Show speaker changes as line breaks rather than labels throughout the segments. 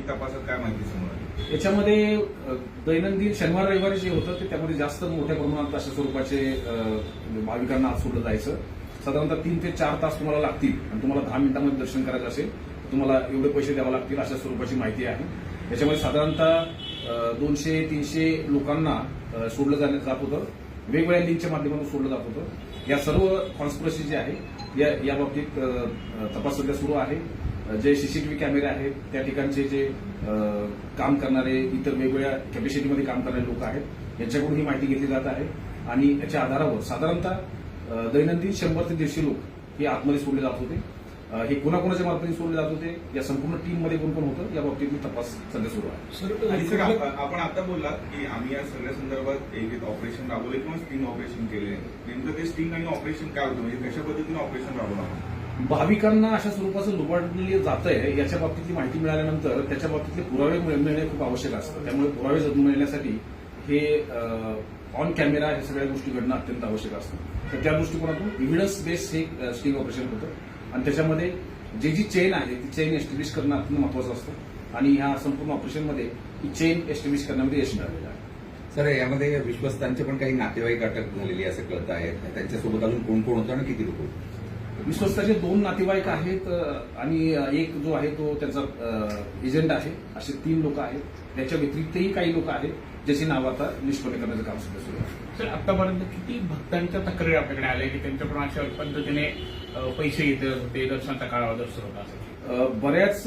प्राथमिक तपासात काय माहिती समोर आली?
याच्यामध्ये दैनंदिन शनिवार रविवारी जे होतं ते त्यामध्ये जास्त मोठ्या प्रमाणात अशा स्वरूपाचे भाविकांना आत सोडलं जायचं. साधारणतः 3 ते 4 तास तुम्हाला लागतील आणि तुम्हाला 10 मिनिटांमध्ये दर्शन करायचं असेल तर तुम्हाला एवढे पैसे द्यावे लागतील अशा स्वरूपाची माहिती आहे. याच्यामध्ये साधारणतः 200-300 लोकांना सोडलं जात होतं. वेगवेगळ्या लिंकच्या माध्यमातून सोडलं जात होतं. या सर्व कॉन्स्पिरसी जी आहे या बाबतीत तपास सध्या सुरू आहे. जे सीसीटीव्ही कॅमेरे आहेत त्या ठिकाणचे जे काम करणारे इतर वेगवेगळ्या कॅपॅसिटीमध्ये काम करणारे लोक आहेत यांच्याकडून ही माहिती घेतली जात आहे आणि याच्या आधारावर साधारणतः दैनंदिन 100 ते 150 लोक हे आतमध्ये सोडले जात होते. हे कोणाकोणाच्या मार्फत सोडले जात होते या संपूर्ण टीममध्ये कोण कोण होतं या बाबतीत तपास सध्या सुरू आहे.
आणि सर आपण आता बोललात की आम्ही या सगळ्या संदर्भात एक ऑपरेशन राबवले किंवा स्टिंग ऑपरेशन केले. नेमकं ते स्टिंग आणि ऑपरेशन काय होतं, म्हणजे कशा पद्धतीने ऑपरेशन राबवलं?
भाविकांना अशा स्वरूपाचं लुबाडले जात आहे याच्या बाबतीतली माहिती मिळाल्यानंतर त्याच्या बाबतीतले पुरावे मिळणे खूप आवश्यक असतं. त्यामुळे पुरावे जमून मिळण्यासाठी हे ऑन कॅमेरा हे सगळ्या गोष्टी घडणं अत्यंत आवश्यक असतं. तर त्या दृष्टिकोनातून एव्हिडन्स बेस हे स्टिंग ऑपरेशन होतं आणि त्याच्यामध्ये जी चेन आहे ती चेन एस्टॅब्लिश करणं अत्यंत महत्वाचं असतं आणि ह्या संपूर्ण ऑपरेशनमध्ये ही चेन एस्टॅब्लिश करण्यामध्ये यश मिळालेलं आहे.
सर, यामध्ये विश्वस्तांचे पण काही नातेवाईक अटक झालेली असं कळत आहे. त्यांच्यासोबत अजून कोण कोण होतं आणि किती लोक?
विश्वस्ताचे 2 नातेवाईक आहेत आणि एक जो आहे तो त्यांचा एजंट आहे. असे 3 लोक आहेत. त्याच्या व्यतिरिक्तही काही लोक आहेत ज्याची नावं आता निष्पन्न करण्याचं काम सुद्धा सुरू आहे.
सर, आतापर्यंत किती भक्तांच्या तक्रारी आपल्याकडे आल्या की त्यांच्याकडून अशा पद्धतीने पैसे घेत होते, दर्शनाचा कालावधी होता असं?
बऱ्याच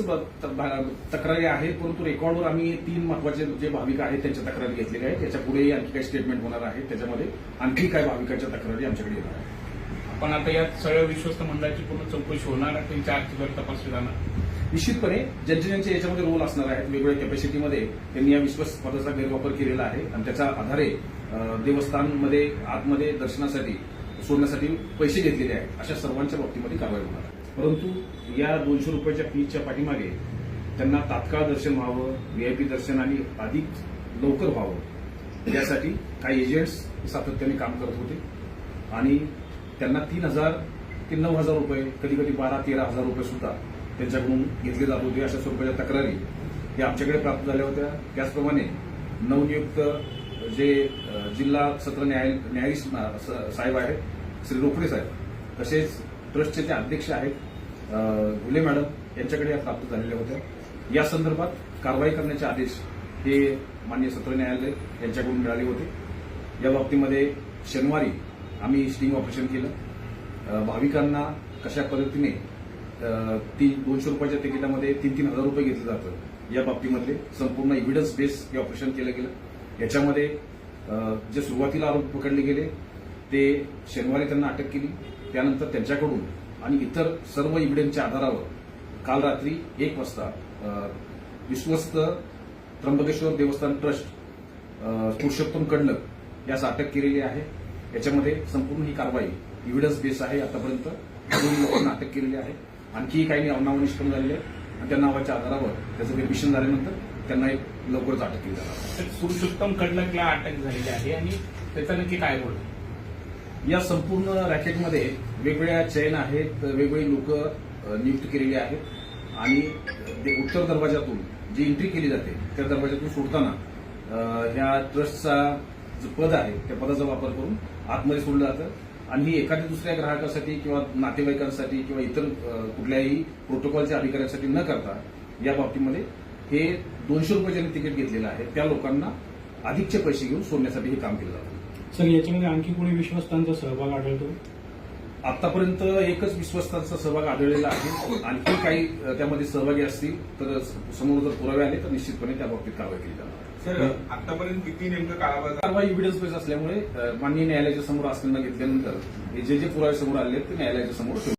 तक्रारी आहेत, परंतु रेकॉर्डवर आम्ही 3 महत्वाचे जे भाविक आहेत त्यांच्या तक्रारी घेतलेल्या आहेत. त्याच्या पुढे आणखी काही स्टेटमेंट होणार आहे. त्याच्यामध्ये आणखी काही भाविकांच्या तक्रारी आमच्याकडे येणार आहेत.
पण आता यात सगळ्या विश्वस्त मंडळाची पूर्ण चौकशी होणार आणि त्यांच्या आर्थिक तपासली जाणार.
निश्चितपणे ज्यांचे ज्यांचे याच्यामध्ये रोल असणार आहेत वेगवेगळ्या कॅपॅसिटीमध्ये त्यांनी या विश्वास पदाचा गैरवापर केलेला आहे आणि त्याच्या आधारे देवस्थानमध्ये आतमध्ये दर्शनासाठी सोडण्यासाठी पैसे घेतलेले आहेत अशा सर्वांच्या बाबतीमध्ये कारवाई होणार आहे. परंतु या 200 रुपयाच्या फीच्या पाठीमागे त्यांना तात्काळ दर्शन व्हावं, व्हीआयपी दर्शन आणि अधिक लवकर व्हावं यासाठी काही एजंट्स सातत्याने काम करत होते आणि त्यांना 3,000 ते 9,000 रुपये, कधी कधी 12-13 हजार रुपये सुद्धा त्यांच्याकडून घेतले जात होते. अशा स्वरूपाच्या तक्रारी या आमच्याकडे प्राप्त झाल्या होत्या. त्याचप्रमाणे नवनियुक्त जे जिल्हा सत्र न्यायाधीश साहेब आहेत श्री रोकडे साहेब, तसेच ट्रस्टचे जे अध्यक्ष आहेत घुले मॅडम यांच्याकडे या प्राप्त झालेल्या होत्या. या संदर्भात कारवाई करण्याचे आदेश हे माननीय सत्र न्यायालय यांच्याकडून मिळाले होते. या बाबतीमध्ये शनिवारी आम्ही स्टिंग ऑपरेशन केलं. भाविकांना कशा पद्धतीने 200 रुपयाच्या तिकिटामध्ये 3-3 हजार रुपये घेतलं जातं या बाबतीमध्ये संपूर्ण एव्हिडन्स बेस हे ऑपरेशन केलं गेलं. याच्यामध्ये जे सुरुवातीला आरोप पकडले गेले ते शनिवारी त्यांना अटक केली. त्यानंतर त्यांच्याकडून आणि इतर सर्व एव्हिडन्सच्या आधारावर काल रात्री 1 वाजता विश्वस्त त्र्यंबकेश्वर देवस्थान ट्रस्ट पुरुषोत्तम कडलक यास अटक केलेली आहे. याच्यामध्ये संपूर्ण ही कारवाई एव्हिडन्स बेस आहे. आतापर्यंत 2 लोकांना अटक केलेली आहे. आणखी काही नावं निष्पन्न झालेली आहे आणि त्या नावाच्या आधारावर त्याचं व्हेरिफिकेशन झाल्यानंतर त्यांना एक लवकरच अटक केली जाणार.
पुरुषोत्तम कडलकला अटक झालेली आहे आणि त्याचा नक्की काय बोल?
या संपूर्ण रॅकेटमध्ये वेगवेगळ्या चैन आहेत, वेगवेगळी लोक नियुक्त केलेली आहेत आणि उत्तर दरवाजातून जी एंट्री केली जाते त्या दरवाजातून सोडताना ह्या ट्रस्टचा जो पद आहे त्या पदाचा वापर करून आतमध्ये सोडलं जातं आणि ही एखाद्या दुसऱ्या ग्राहकासाठी किंवा नातेवाईकांसाठी किंवा इतर कुठल्याही प्रोटोकॉलच्या अधिकाऱ्यांसाठी न करता या बाबतीमध्ये हे 200 रुपयाचे तिकीट घेतलेलं आहे त्या लोकांना अधिकचे पैसे घेऊन सोडण्यासाठी हे काम केलं जातं.
सर, याच्यामध्ये आणखी कोणी विश्वस्तांचा सहभाग आढळतो?
आतापर्यंत एकच विश्वस्तांचा सहभाग आढळलेला आहे. आणखी काही त्यामध्ये सहभागी असतील तर समोर जर पुरावे आले तर निश्चितपणे त्या बाबतीत कारवाई केली जाणार.
सर, आतापर्यंत किती नेमकं कालावधी?
कारवाई एव्हिडन्स बेस असल्यामुळे माननीय न्यायालयाच्या समोर असताना घेतल्यानंतर जे पुरावे समोर आले ते न्यायालयाच्या समोर